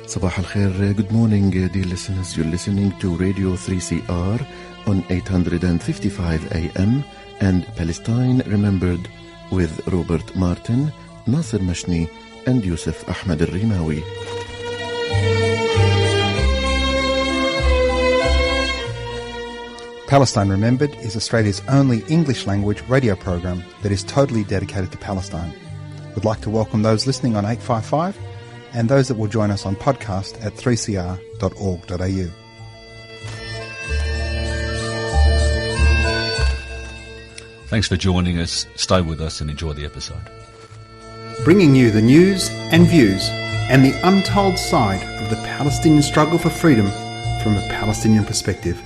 Sabah al-Khair, good morning, dear listeners. You're listening to Radio 3CR on 855 AM and Palestine Remembered with Robert Martin, Nasser Mashni and Yusuf Ahmed al-Rimawi. Palestine Remembered is Australia's only English-language radio program that is totally dedicated to Palestine. We'd like to welcome those listening on 855 and those that will join us on podcast at 3cr.org.au. Thanks for joining us. Stay with us and enjoy the episode. Bringing you the news and views and the untold side of the Palestinian struggle for freedom from a Palestinian perspective.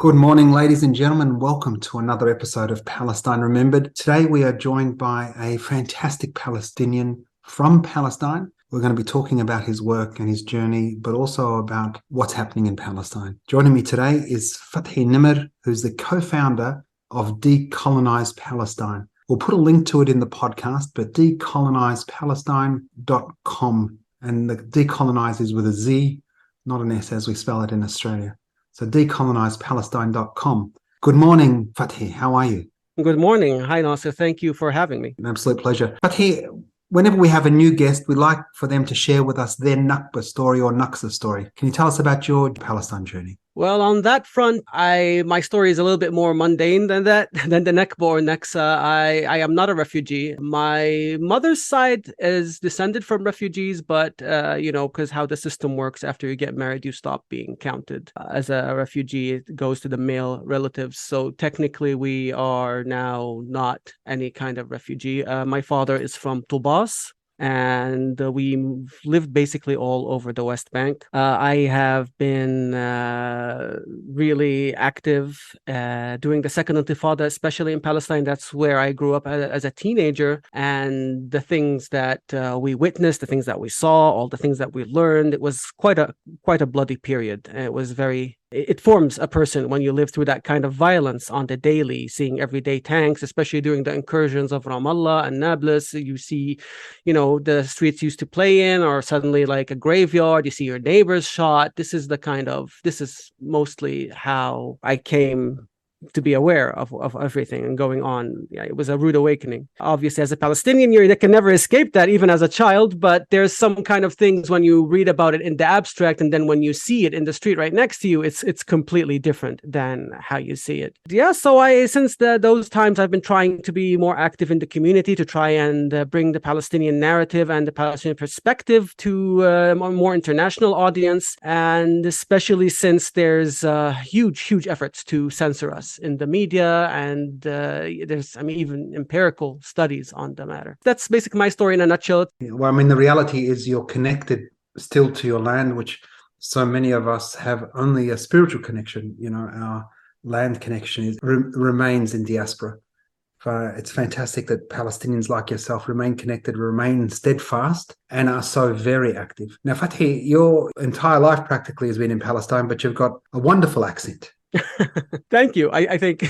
Good morning, ladies and gentlemen. Welcome to another episode of Palestine Remembered. Today we are joined by a fantastic Palestinian from Palestine. We're going to be talking about his work and his journey, but also about what's happening in Palestine. Joining me today is Fathi Nimr, who's the co-founder of Decolonize Palestine. We'll put a link to it in the podcast, but decolonizepalestine.com. And the decolonize is with a Z, not an S as we spell it in Australia. So decolonizepalestine.com. Good morning, Fathi. How are you? Good morning. Hi, Nasser. Thank you for having me. An absolute pleasure. Fathi, whenever we have a new guest, we like for them to share with us their Nakba story or Naksa story. Can you tell us about your Palestine journey? Well, on that front, my story is a little bit more mundane than that, than the Nakba or Naksa. I am not a refugee. My mother's side is descended from refugees, but, because how the system works, after you get married, you stop being counted as a refugee. It goes to the male relatives. So technically, we are now not any kind of refugee. My father is from Tubas, and we lived basically all over the West Bank. I have been really active during the Second Intifada, especially in Palestine. That's where I grew up as a teenager. And the things that we witnessed, the things that we saw, all the things that we learned, it was quite a bloody period. It forms a person when you live through that kind of violence on the daily, seeing everyday tanks, especially during the incursions of Ramallah and Nablus. You see, the streets used to play in, or suddenly like a graveyard, you see your neighbors shot. This is mostly how I came to be aware of everything and going on. Yeah, it was a rude awakening. Obviously, as a Palestinian, you can never escape that, even as a child, but there's some kind of things when you read about it in the abstract, and then when you see it in the street right next to you, it's completely different than how you see it. Yeah, so since those times, I've been trying to be more active in the community to try and bring the Palestinian narrative and the Palestinian perspective to a more international audience, and especially since there's huge efforts to censor us in the media, and there's even empirical studies on the matter. That's basically my story in a nutshell. Well, the reality is you're connected still to your land, which so many of us have only a spiritual connection. Our land connection remains in diaspora. It's fantastic that Palestinians like yourself remain connected, remain steadfast, and are so very active. Now, Fathi, your entire life practically has been in Palestine, but you've got a wonderful accent. Thank you. I think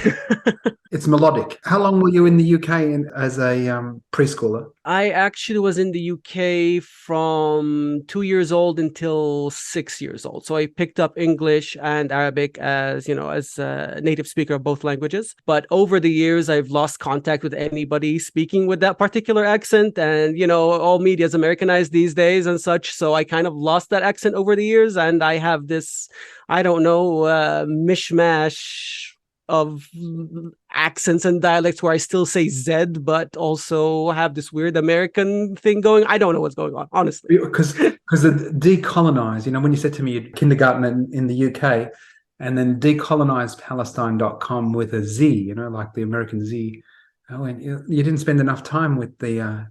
it's melodic. How long were you in the UK as a preschooler? I actually was in the UK from 2 years old until 6 years old. So I picked up English and Arabic as a native speaker of both languages. But over the years, I've lost contact with anybody speaking with that particular accent. And, all media is Americanized these days and such. So I kind of lost that accent over the years. And I have this, mishmash of accents and dialects where I still say Z, but also have this weird American thing going. I don't know what's going on, honestly. Because the decolonize, when you said to me you'd kindergarten in the UK, and then decolonizepalestine.com with a Z, like the American Z. I went, you didn't spend enough time with the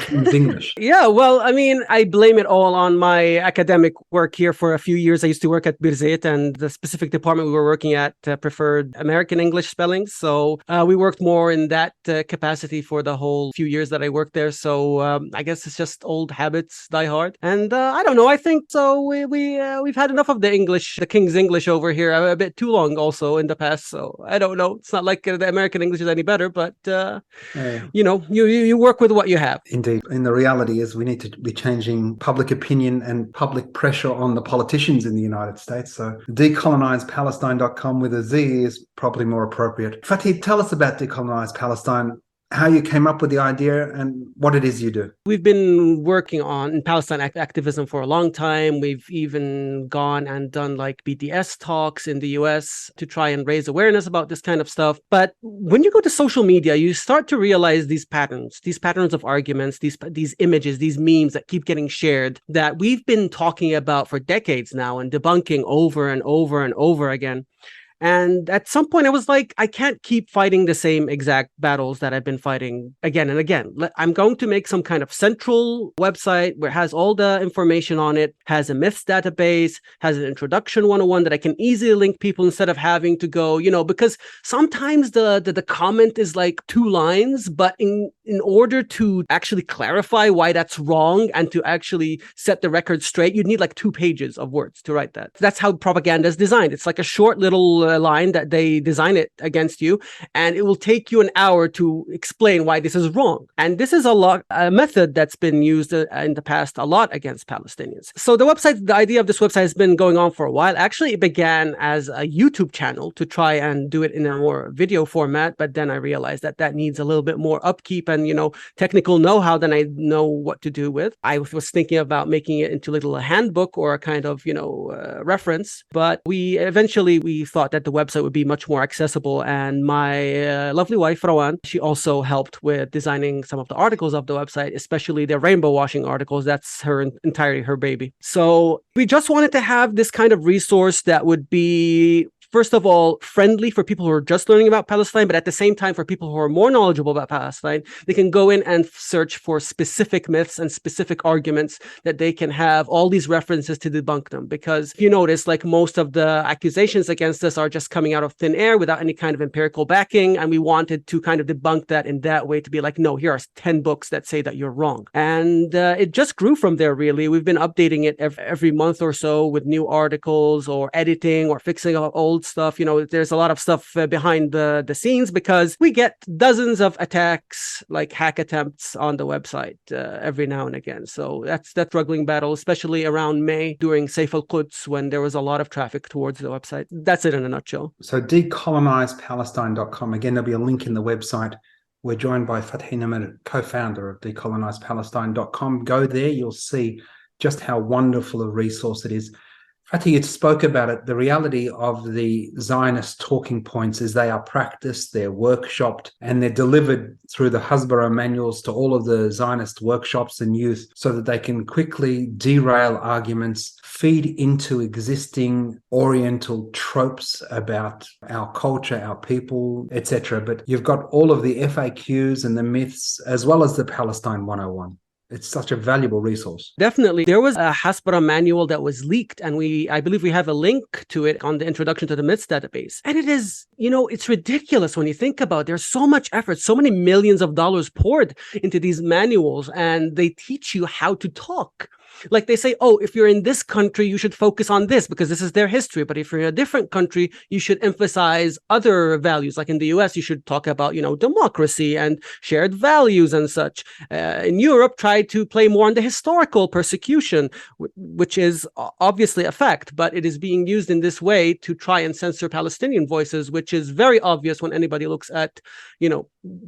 King's English. Yeah, well, I blame it all on my academic work here for a few years. I used to work at Birzeit, and the specific department we were working at preferred American English spellings. So we worked more in that capacity for the whole few years that I worked there. So I guess it's just old habits die hard. And I don't know, I think so. We've had enough of the English, the King's English over here a bit too long also in the past. So I don't know. It's not like the American English is any better, but Yeah. you work with what you have. Indeed. And the reality is we need to be changing public opinion and public pressure on the politicians in the United States. So decolonizepalestine.com with a Z is probably more appropriate. Fatih, tell us about Decolonize Palestine, how you came up with the idea and what it is you do. We've been working on Palestine activism for a long time. We've even gone and done like BDS talks in the US to try and raise awareness about this kind of stuff. But when you go to social media, you start to realize these patterns of arguments, these images, these memes that keep getting shared that we've been talking about for decades now and debunking over and over and over again. And at some point, I was like, I can't keep fighting the same exact battles that I've been fighting again and again. I'm going to make some kind of central website where it has all the information on it, has a myths database, has an introduction 101 that I can easily link people instead of having to go, because sometimes the comment is like 2 lines, but in order to actually clarify why that's wrong and to actually set the record straight, you need like 2 pages of words to write that. That's how propaganda is designed. It's like a short little line that they design it against you, and it will take you an hour to explain why this is wrong. And this is a method that's been used in the past a lot against Palestinians. So the idea of this website has been going on for a while. Actually, it began as a YouTube channel to try and do it in a more video format, but then I realized that needs a little bit more upkeep and technical know-how than I know what to do with. I was thinking about making it into a little handbook or a kind of reference, but we thought that the website would be much more accessible. And my lovely wife, Rawan, she also helped with designing some of the articles of the website, especially the rainbow washing articles. That's entirely her baby. So we just wanted to have this kind of resource that would be, first of all, friendly for people who are just learning about Palestine, but at the same time, for people who are more knowledgeable about Palestine, they can go in and search for specific myths and specific arguments that they can have all these references to debunk them. Because if you notice, like most of the accusations against us are just coming out of thin air without any kind of empirical backing. And we wanted to kind of debunk that in that way, to be like, no, here are 10 books that say that you're wrong. And it just grew from there, really. We've been updating it every month or so with new articles or editing or fixing up old stuff. There's a lot of stuff behind the scenes because we get dozens of attacks, like hack attempts on the website every now and again. So that's that struggling battle, especially around May during Saif al-Quds when there was a lot of traffic towards the website. That's it in a nutshell. So decolonizepalestine.com. Again, there'll be a link in the website. We're joined by Fatih Namir, co-founder of decolonizepalestine.com. Go there, you'll see just how wonderful a resource it is. Fatih, you spoke about it. The reality of the Zionist talking points is they are practiced, they're workshopped, and they're delivered through the Hasbara manuals to all of the Zionist workshops and youth so that they can quickly derail arguments, feed into existing Oriental tropes about our culture, our people, etc. But you've got all of the FAQs and the myths, as well as the Palestine 101. It's such a valuable resource. Definitely. There was a Hasbara manual that was leaked, and I believe we have a link to it on the introduction to the myths database. And it is, it's ridiculous when you think about it. There's so much effort, so many millions of dollars poured into these manuals, and they teach you how to talk. Like they say, oh, if you're in this country, you should focus on this because this is their history. But if you're in a different country, you should emphasize other values. Like in the US, you should talk about, democracy and shared values and such. In Europe, try to play more on the historical persecution, which is obviously a fact, but it is being used in this way to try and censor Palestinian voices, which is very obvious when anybody looks at,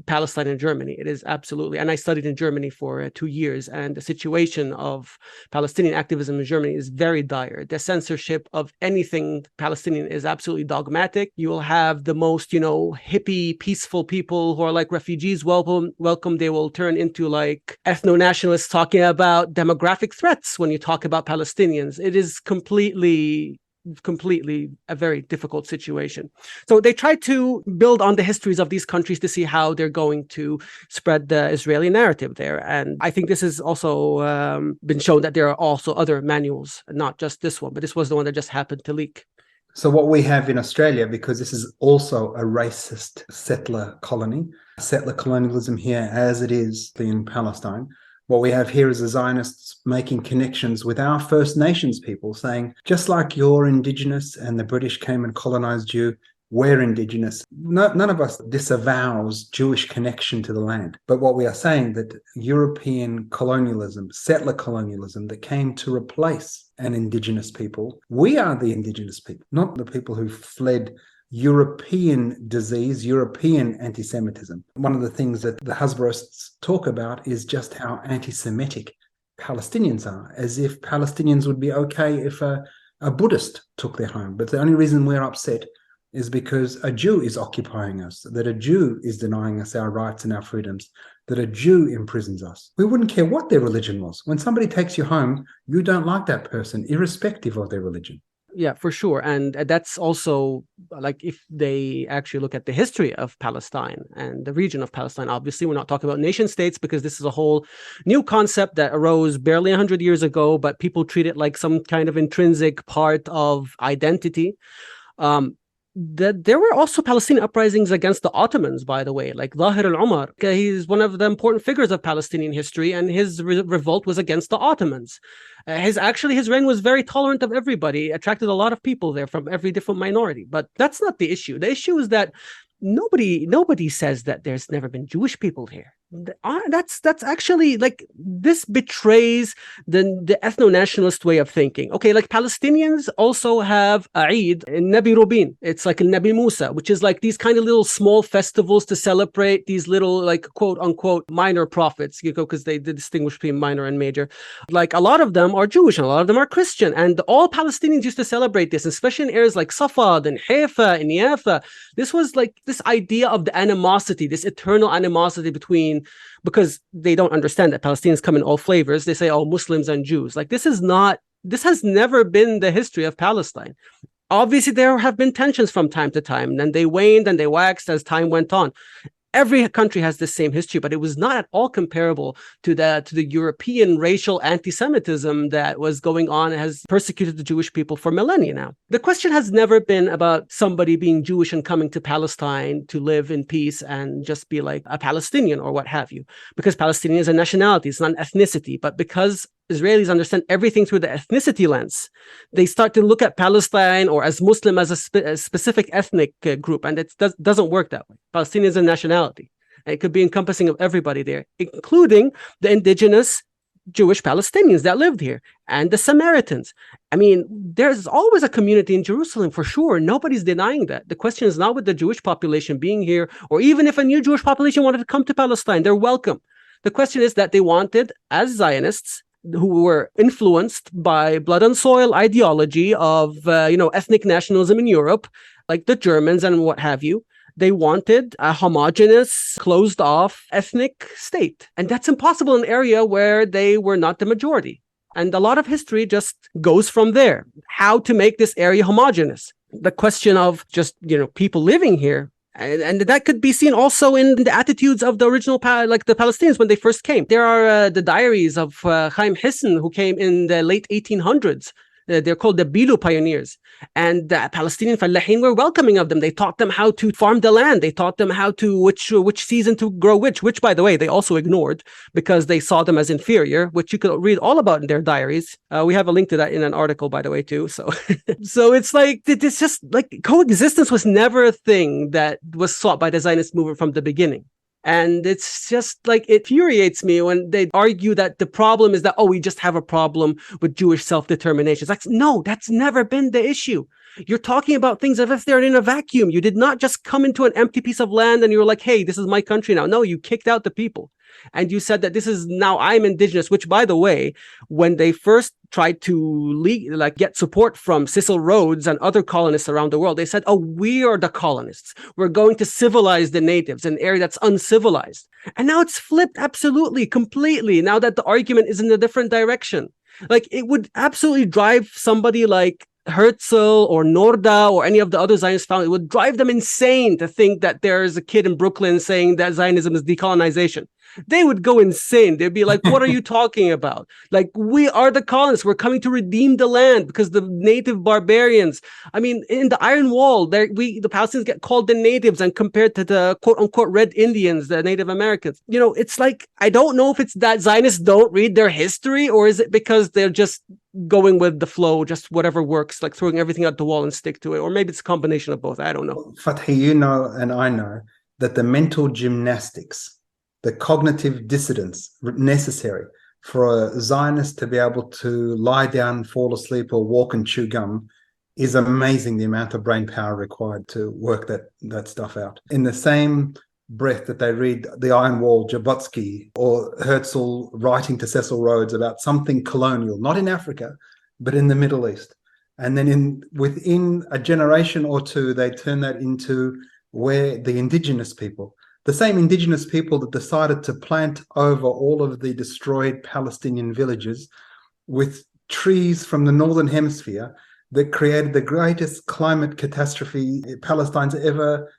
Palestine and Germany. It is absolutely. And I studied in Germany for 2 years, and the situation of Palestinian activism in Germany is very dire. The censorship of anything Palestinian is absolutely dogmatic. You will have the most, hippie, peaceful people who are like refugees welcome. They will turn into like ethno-nationalists talking about demographic threats when you talk about Palestinians. It is completely a very difficult situation. So they try to build on the histories of these countries to see how they're going to spread the Israeli narrative there. And I think this has also been shown that there are also other manuals, not just this one, but this was the one that just happened to leak. So what we have in Australia, because this is also a racist settler colony, settler colonialism here as it is in Palestine, what we have here is the Zionists making connections with our First Nations people, saying, just like you're Indigenous and the British came and colonized you, we're indigenous. None of us disavows Jewish connection to the land. But what we are saying that European colonialism, settler colonialism that came to replace an indigenous people, we are the indigenous people, not the people who fled European disease, European anti-Semitism. One of the things that the Hasbarists talk about is just how anti-Semitic Palestinians are, as if Palestinians would be okay if a Buddhist took their home. But the only reason we're upset is because a Jew is occupying us, that a Jew is denying us our rights and our freedoms, that a Jew imprisons us. We wouldn't care what their religion was. When somebody takes you home, you don't like that person, irrespective of their religion. Yeah, for sure. And that's also like if they actually look at the history of Palestine and the region of Palestine, obviously we're not talking about nation states because this is a whole new concept that arose barely 100 years ago, but people treat it like some kind of intrinsic part of identity. There were also Palestinian uprisings against the Ottomans, by the way, like Zahir al-Umar. He's one of the important figures of Palestinian history, and his revolt was against the Ottomans. His reign was very tolerant of everybody, attracted a lot of people there from every different minority. But that's not the issue. The issue is that nobody says that there's never been Jewish people here. That's actually like this betrays the ethno-nationalist way of thinking. Okay, like Palestinians also have Eid in Nabi Rubin. It's like Nabi Musa, which is like these kind of little small festivals to celebrate these little like quote unquote minor prophets, because they distinguish between minor and major. Like a lot of them are Jewish and a lot of them are Christian, and all Palestinians used to celebrate this, especially in areas like Safad and Haifa and Yafa. This was like this idea of the animosity, this eternal animosity because they don't understand that Palestinians come in all flavors. They say, oh, Muslims and Jews. Like this has never been the history of Palestine. Obviously, there have been tensions from time to time, and they waned and they waxed as time went on. Every country has the same history, but it was not at all comparable to the European racial anti-Semitism that was going on and has persecuted the Jewish people for millennia now. The question has never been about somebody being Jewish and coming to Palestine to live in peace and just be like a Palestinian or what have you, because Palestinian is a nationality, it's not an ethnicity. But because Israelis understand everything through the ethnicity lens, they start to look at Palestine or as Muslim as a specific ethnic group, and it doesn't work that way. Palestinian is a nationality, and it could be encompassing of everybody there, including the indigenous Jewish Palestinians that lived here and the Samaritans. I mean, there's always a community in Jerusalem for sure. Nobody's denying that. The question is not with the Jewish population being here, or even if a new Jewish population wanted to come to Palestine, they're welcome. The question is that they wanted, as Zionists, who were influenced by blood and soil ideology of ethnic nationalism in Europe, like the Germans and what have you. They wanted a homogeneous, closed-off ethnic state. And that's impossible in an area where they were not the majority. And a lot of history just goes from there. How to make this area homogeneous. The question of just, people living here. And that could be seen also in the attitudes of the original, like the Palestinians when they first came. There are the diaries of Chaim Hisn, who came in the late 1800s. They're called the Bilu pioneers. And the Palestinian Fallahin were welcoming of them. They taught them how to farm the land. They taught them how to, which season to grow which, by the way, they also ignored because they saw them as inferior, which you could read all about in their diaries. We have a link to that in an article, by the way, too. So, so it's like, it's just like coexistence was never a thing that was sought by the Zionist movement from the beginning. And it's just like, it infuriates me when they argue that the problem is that, we just have a problem with Jewish self-determination. It's like, no, that's never been the issue. You're talking about things as if they're in a vacuum. You did not just come into an empty piece of land and you were like, hey, this is my country now. No, you kicked out the people. And you said that this is now I'm indigenous, which, by the way, when they first tried to get support from Cecil Rhodes and other colonists around the world, they said, we are the colonists. We're going to civilize the natives in an area that's uncivilized. And now it's flipped absolutely, completely, now that the argument is in a different direction. Like, it would absolutely drive somebody like Herzl or Norda or any of the other Zionist founders, it would drive them insane to think that there's a kid in Brooklyn saying that Zionism is decolonization. They would go insane. They'd be like, what are you talking about? Like, we are the colonists. We're coming to redeem the land because the native barbarians, I mean, in the Iron Wall, the Palestinians get called the natives and compared to the quote unquote Red Indians, the Native Americans. It's like, I don't know if it's that Zionists don't read their history, or is it because they're just going with the flow, just whatever works, like throwing everything at the wall and stick to it. Or maybe it's a combination of both. I don't know. Fathi, you know, and I know that the mental gymnastics, the cognitive dissonance necessary for a Zionist to be able to lie down, fall asleep, or walk and chew gum is amazing, the amount of brain power required to work that stuff out. In the same breath that they read The Iron Wall, Jabotsky, or Herzl writing to Cecil Rhodes about something colonial, not in Africa, but in the Middle East. And then within a generation or two, they turn that into where the indigenous people, the same indigenous people that decided to plant over all of the destroyed Palestinian villages with trees from the Northern Hemisphere, that created the greatest climate catastrophe Palestine's ever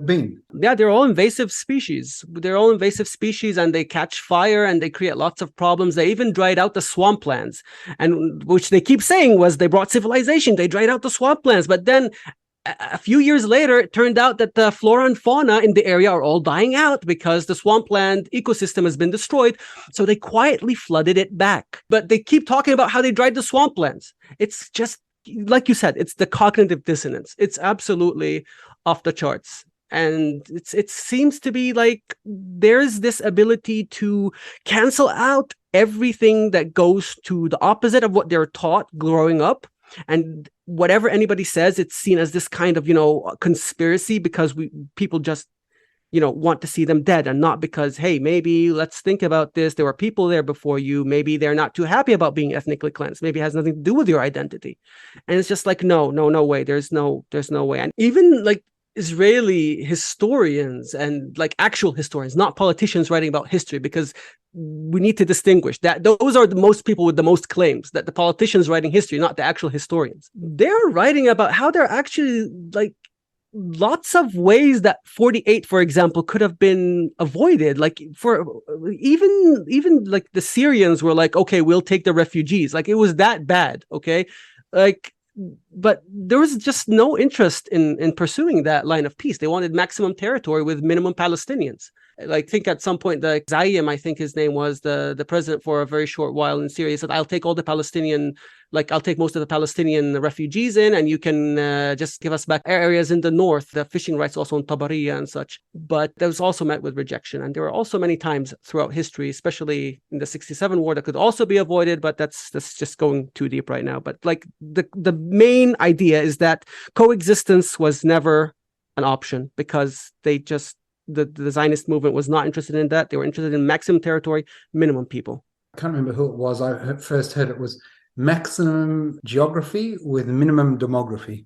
been. Yeah, they're all invasive species. And they catch fire and they create lots of problems. They even dried out the swamplands, and which they keep saying was they brought civilization. They dried out the swamplands, but then a few years later, it turned out that the flora and fauna in the area are all dying out because the swampland ecosystem has been destroyed. So they quietly flooded it back. But they keep talking about how they dried the swamplands. It's just, like you said, it's the cognitive dissonance. It's absolutely off the charts. And it seems to be like there's this ability to cancel out everything that goes to the opposite of what they're taught growing up. And whatever anybody says, it's seen as this kind of, conspiracy because people just, want to see them dead, and not because, hey, maybe let's think about this. There were people there before you. Maybe they're not too happy about being ethnically cleansed. Maybe it has nothing to do with your identity. And it's just like, no way. There's no way. And even like Israeli historians and like actual historians, not politicians writing about history, because we need to distinguish that those are the most people with the most claims, that the politicians writing history, not the actual historians. They're writing about how there are actually like lots of ways that 48, for example, could have been avoided. Like for even like the Syrians were like, okay, we'll take the refugees. Like it was that bad. Okay. But there was just no interest in pursuing that line of peace. They wanted maximum territory with minimum Palestinians. Like, I think at some point, the Zayim, I think his name was, the president for a very short while in Syria, he said, I'll take most of the Palestinian refugees in, and you can just give us back areas in the north, the fishing rights also in Tabariya and such. But that was also met with rejection. And there were also many times throughout history, especially in the 67 war, that could also be avoided, but that's just going too deep right now. But like the main idea is that coexistence was never an option, because the Zionist movement was not interested in that. They were interested in maximum territory, minimum people. I can't remember who it was. I first heard it was maximum geography with minimum demography.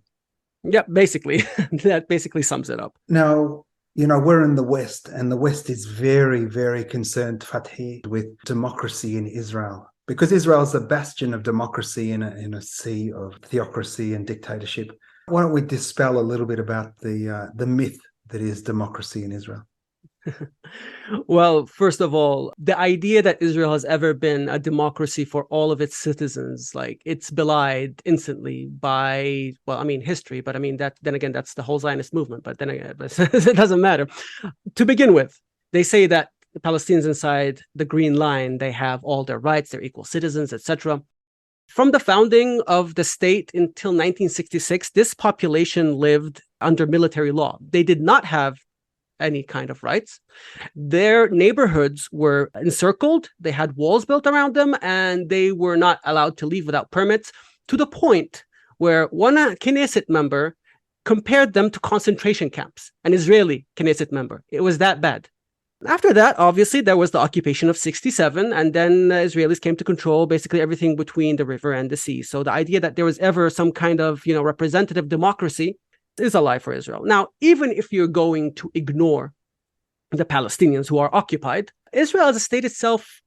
Yeah, basically. That basically sums it up. Now, we're in the West, and the West is very, very concerned, Fathi, with democracy in Israel, because Israel is a bastion of democracy in a sea of theocracy and dictatorship. Why don't we dispel a little bit about the myth that is democracy in Israel? Well, first of all, the idea that Israel has ever been a democracy for all of its citizens, like, it's belied instantly by, history. But then again, that's the whole Zionist movement. But then again, it doesn't matter. To begin with, they say that the Palestinians inside the Green Line, they have all their rights, they're equal citizens, etc. From the founding of the state until 1966, this population lived under military law. They did not have any kind of rights. Their neighborhoods were encircled. They had walls built around them, and they were not allowed to leave without permits, to the point where one Knesset member compared them to concentration camps, an Israeli Knesset member. It was that bad. After that, obviously, there was the occupation of 67, and then Israelis came to control basically everything between the river and the sea. So the idea that there was ever some kind of, representative democracy is a lie for Israel. Now, even if you're going to ignore the Palestinians who are occupied, Israel as a state itself,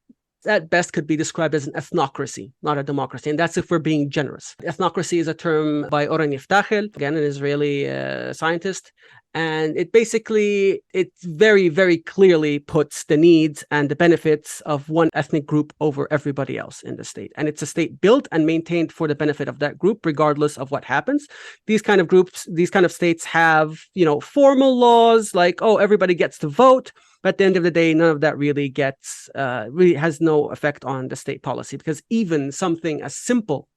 at best, could be described as an ethnocracy, not a democracy. And that's if we're being generous. Ethnocracy is a term by Oren Yiftachel, again, an Israeli scientist. And it very, very clearly puts the needs and the benefits of one ethnic group over everybody else in the state. And it's a state built and maintained for the benefit of that group, regardless of what happens. These kind of groups, these kind of states have, formal laws like, oh, everybody gets to vote. But at the end of the day, none of that really really has no effect on the state policy, because even something as simple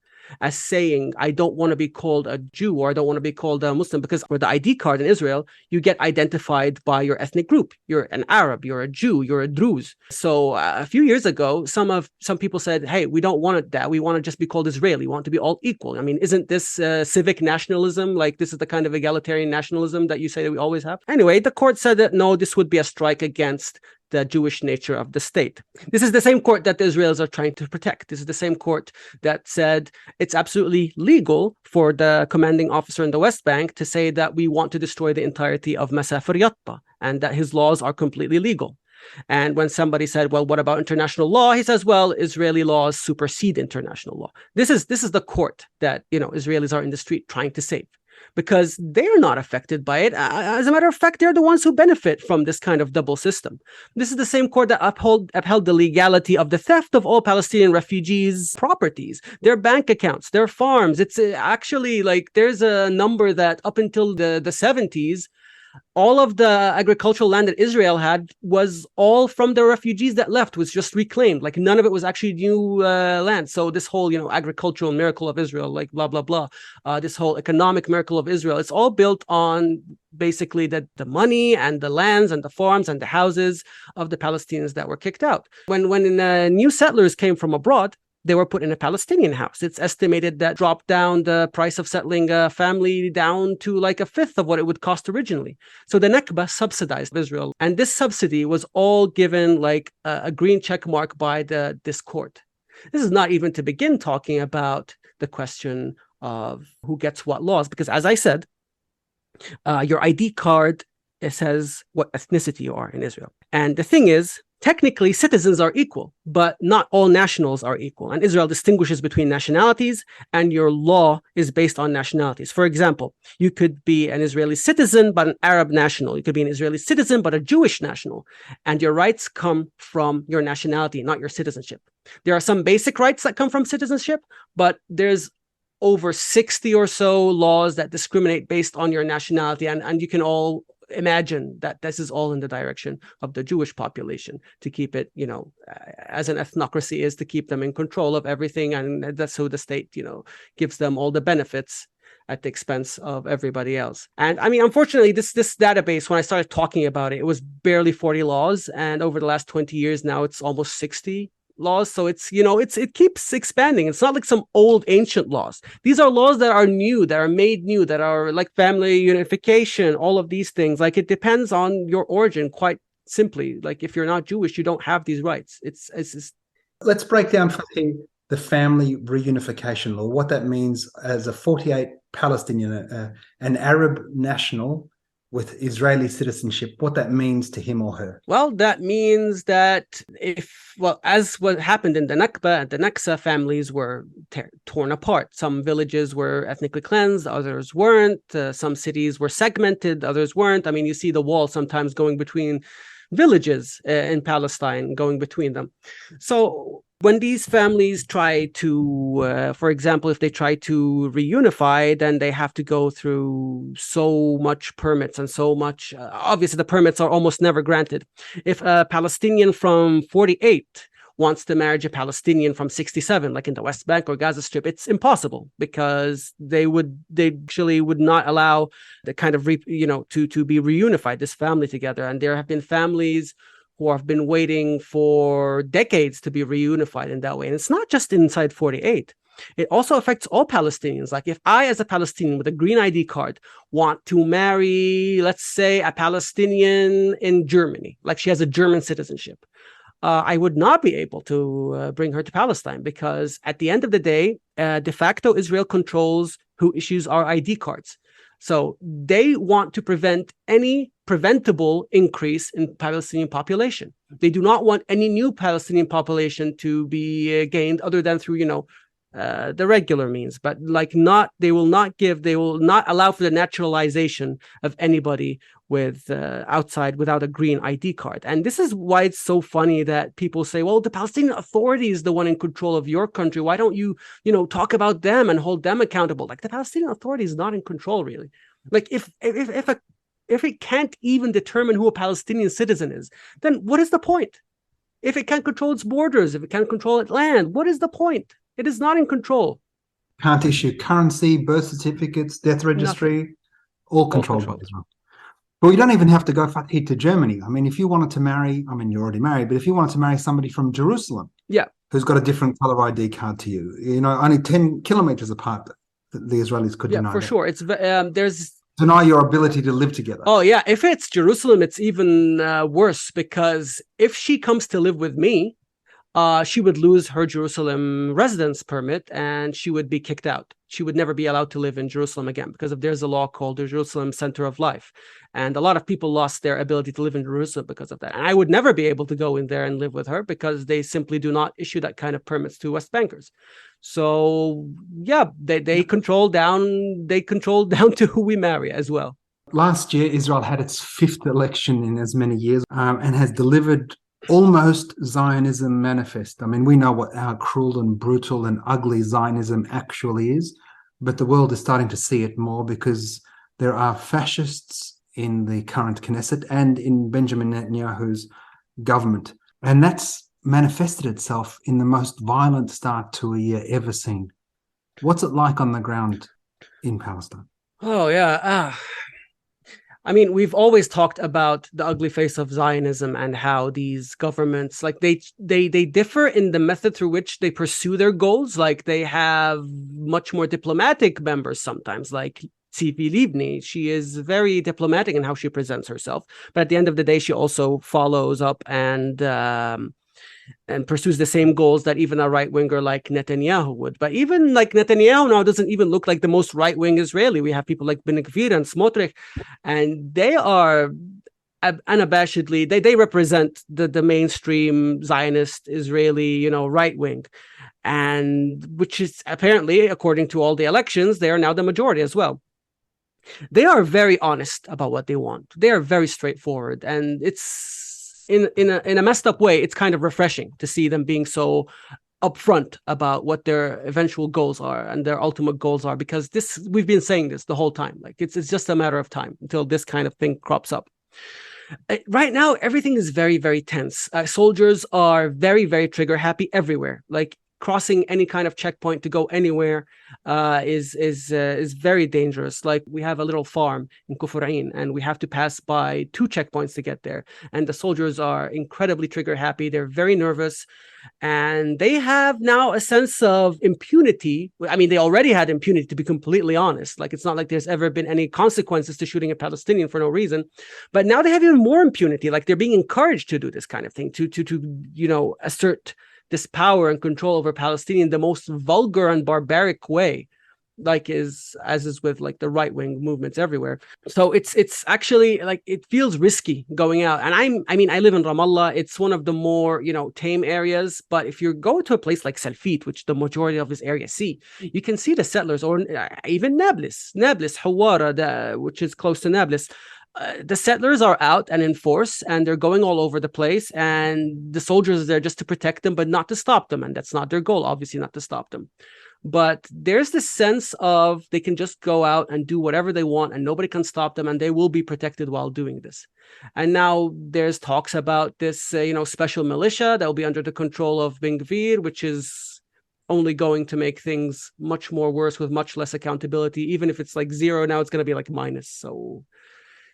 as saying, I don't want to be called a Jew or I don't want to be called a Muslim, because for the ID card in Israel, you get identified by your ethnic group. You're an Arab, you're a Jew, you're a Druze. So a few years ago, some people said, hey, we don't want that. We want to just be called Israeli. We want to be all equal. I mean, isn't this civic nationalism? Like, this is the kind of egalitarian nationalism that you say that we always have? Anyway, the court said that no, this would be a strike against the Jewish nature of the state. This is the same court that the Israelis are trying to protect. This is the same court that said it's absolutely legal for the commanding officer in the West Bank to say that we want to destroy the entirety of Masafer Yatta, and that his laws are completely legal. And when somebody said, well, what about international law? He says, well, Israeli laws supersede international law. This is the court that, Israelis are in the street trying to save, because they're not affected by it. As a matter of fact, they're the ones who benefit from this kind of double system. This is the same court that upheld the legality of the theft of all Palestinian refugees' properties, their bank accounts, their farms. It's actually like there's a number that up until the 70s, all of the agricultural land that Israel had was all from the refugees that left, was just reclaimed. Like, none of it was actually new land. So this whole, agricultural miracle of Israel, like blah, blah, blah, this whole economic miracle of Israel, it's all built on basically the money and the lands and the farms and the houses of the Palestinians that were kicked out. When new settlers came from abroad, they were put in a Palestinian house. It's estimated that dropped down the price of settling a family down to like a fifth of what it would cost originally. So the Nakba subsidized Israel. And this subsidy was all given like a green check mark by this court. This is not even to begin talking about the question of who gets what laws, because as I said, your ID card, it says what ethnicity you are in Israel. And the thing is, technically, citizens are equal, but not all nationals are equal. And Israel distinguishes between nationalities, and your law is based on nationalities. For example, you could be an Israeli citizen, but an Arab national. You could be an Israeli citizen, but a Jewish national. And your rights come from your nationality, not your citizenship. There are some basic rights that come from citizenship, but there's over 60 or so laws that discriminate based on your nationality. And you can all imagine that this is all in the direction of the Jewish population, to keep it, as an ethnocracy is, to keep them in control of everything. And that's who the state, gives them all the benefits at the expense of everybody else. And I mean, unfortunately, this database, when I started talking about it, it was barely 40 laws. And over the last 20 years now, it's almost 60 laws. So it's, it keeps expanding. It's not like some old ancient laws. These are laws that are new, that are made new, that are like family unification, all of these things. Like, it depends on your origin, quite simply. Like, if you're not Jewish, you don't have these rights. It's just... Let's break down for the family reunification law, what that means as a 48 Palestinian, an Arab national with Israeli citizenship, what that means to him or her. Well, that means that as what happened in the Nakba and the Naksa, families were torn apart. Some villages were ethnically cleansed, others weren't. Some cities were segmented, others weren't. I mean, you see the wall sometimes going between villages in Palestine, going between them. So when these families try to, for example, if they try to reunify, then they have to go through so much permits and so much. Obviously, the permits are almost never granted. If a Palestinian from 48 wants to marry a Palestinian from 67, like in the West Bank or Gaza Strip, it's impossible, because they actually would not allow the kind of, to be reunified, this family together. And there have been families who have been waiting for decades to be reunified in that way. And it's not just inside 48. It also affects all Palestinians. Like, if I, as a Palestinian with a green ID card, want to marry, let's say, a Palestinian in Germany, like she has a German citizenship, I would not be able to bring her to Palestine, because at the end of the day, de facto Israel controls who issues our ID cards. So they want to prevent any preventable increase in Palestinian population. They do not want any new Palestinian population to be gained, other than through, the regular means, but like not, they will not allow for the naturalization of anybody with outside without a green ID card. And this is why it's so funny that people say, well, the Palestinian Authority is the one in control of your country. Why don't you, talk about them and hold them accountable? Like, the Palestinian Authority is not in control, really. Like, if it can't even determine who a Palestinian citizen is, then what is the point? If it can't control its borders, if it can't control its land, what is the point? It is not in control. Can't issue currency, birth certificates, death registry, Nothing. all controlled by Israel. Well, you don't even have to go to Germany. I mean, if you wanted to marry, I mean, you're already married, but if you wanted to marry somebody from Jerusalem, yeah, who's got a different color ID card to you, only 10 kilometers apart, the Israelis could deny for that. Sure. It's there's deny your ability to live together. Oh yeah, if it's Jerusalem, it's even worse, because if she comes to live with me, she would lose her Jerusalem residence permit and she would be kicked out. She would never be allowed to live in Jerusalem again, because there's a law called the Jerusalem Center of Life. And a lot of people lost their ability to live in Jerusalem because of that. And I would never be able to go in there and live with her, because they simply do not issue that kind of permits to West Bankers. So yeah, they control down to who we marry as well. Last year, Israel had its 5th election in as many years, and has delivered almost Zionism manifest. I mean, we know how cruel and brutal and ugly Zionism actually is, but the world is starting to see it more, because there are fascists in the current Knesset and in Benjamin Netanyahu's government. And that's manifested itself in the most violent start to a year ever seen. What's it like on the ground in Palestine? Oh, yeah. I mean, we've always talked about the ugly face of Zionism and how these governments, like, they differ in the method through which they pursue their goals. Like, they have much more diplomatic members sometimes, like Tzipi Livni. She is very diplomatic in how she presents herself, but at the end of the day, she also follows up and pursues the same goals that even a right-winger like Netanyahu would. But even like Netanyahu now doesn't even look like the most right-wing Israeli. We have people like Ben Gvir and Smotrich, and they are unabashedly, they represent the mainstream Zionist Israeli, right-wing. And which is apparently, according to all the elections, they are now the majority as well. They are very honest about what they want. They are very straightforward, and it's in a messed up way, it's kind of refreshing to see them being so upfront about what their eventual goals are and their ultimate goals are, because we've been saying this the whole time. Like, it's just a matter of time until this kind of thing crops up. Right now, everything is very, very tense. Soldiers are very, very trigger happy everywhere. Like, crossing any kind of checkpoint to go anywhere is very dangerous. Like, we have a little farm in Kufrain, and we have to pass by 2 checkpoints to get there. And the soldiers are incredibly trigger happy. They're very nervous, and they have now a sense of impunity. I mean, they already had impunity, to be completely honest. Like, it's not like there's ever been any consequences to shooting a Palestinian for no reason, but now they have even more impunity. Like, they're being encouraged to do this kind of thing, to assert this power and control over Palestinian the most vulgar and barbaric way, like as is with like the right-wing movements everywhere. So it's actually, like, it feels risky going out. And I live in Ramallah. It's one of the more tame areas, but if you go to a place like Salfit, which the majority of this area see, you can see the settlers, or even Nablus, Hawara, which is close to Nablus. The settlers are out and in force, and they're going all over the place, and the soldiers are there just to protect them, but not to stop them. And that's not their goal, obviously, not to stop them. But there's this sense of they can just go out and do whatever they want, and nobody can stop them, and they will be protected while doing this. And now there's talks about this, special militia that will be under the control of Ben Gvir, which is only going to make things much more worse, with much less accountability. Even if it's like 0 now, it's going to be like minus. So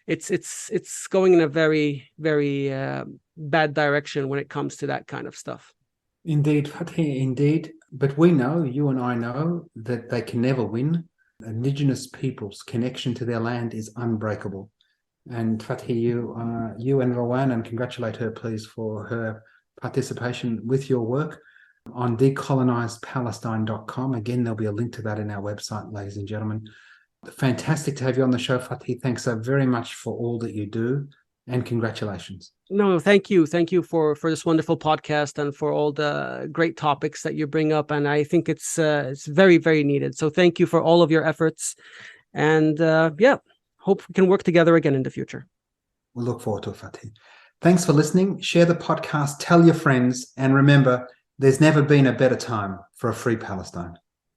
it's going in a very, very bad direction when it comes to that kind of stuff. Indeed, Fatih, indeed. But we know, you and I know, that they can never win. Indigenous peoples' connection to their land is unbreakable. And Fatih, you and Rowan, and congratulate her, please, for her participation with your work on decolonizepalestine.com. Again, there'll be a link to that in our website, ladies and gentlemen. Fantastic to have you on the show, Fatih. Thanks so very much for all that you do. And congratulations. No, thank you. Thank you for this wonderful podcast and for all the great topics that you bring up. And I think it's very, very needed. So thank you for all of your efforts. And hope we can work together again in the future. We'll look forward to it, Fatih. Thanks for listening. Share the podcast, tell your friends, and remember, there's never been a better time for a free Palestine.